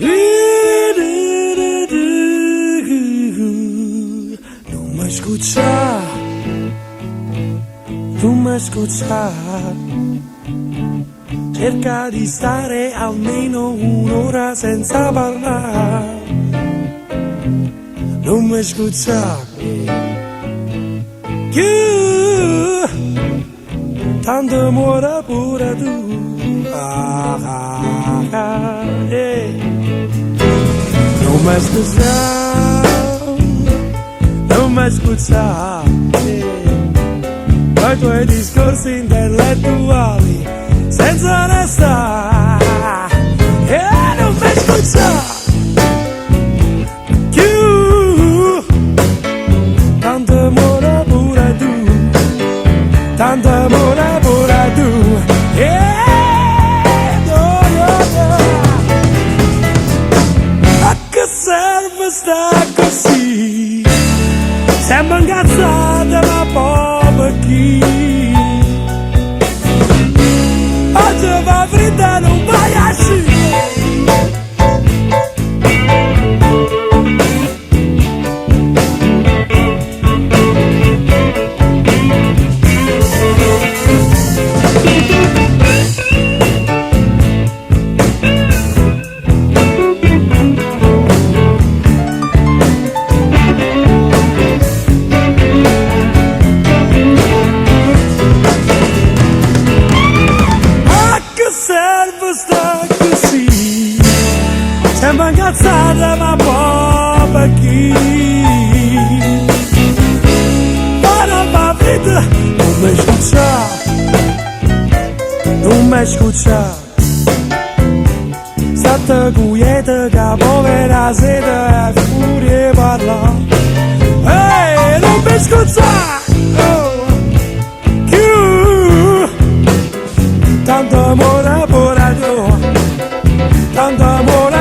Non mi scuccia, non mi scuccia. Cerca di stare almeno un'ora senza parlare. Non mi scuccia più, tanto muore pure tu. Non mi scuccia, non mi scuccia i tuoi discorsi intellettuali senza onestà. Non mi scuccia tanto amore pure tu, tanto amore pure tu. A che serve sta così? Sembra incazzata ma poi per chi? Oggi va fritta non vai a scegliere. Sembra incazzata ma poi per chi? Ma non va vita, non mi scuccia, non mi scuccia. State quieta che povera sete e furia parla. Ehi, non mi scuccia, oh, più. Tanto amore pure tu, tanto amore.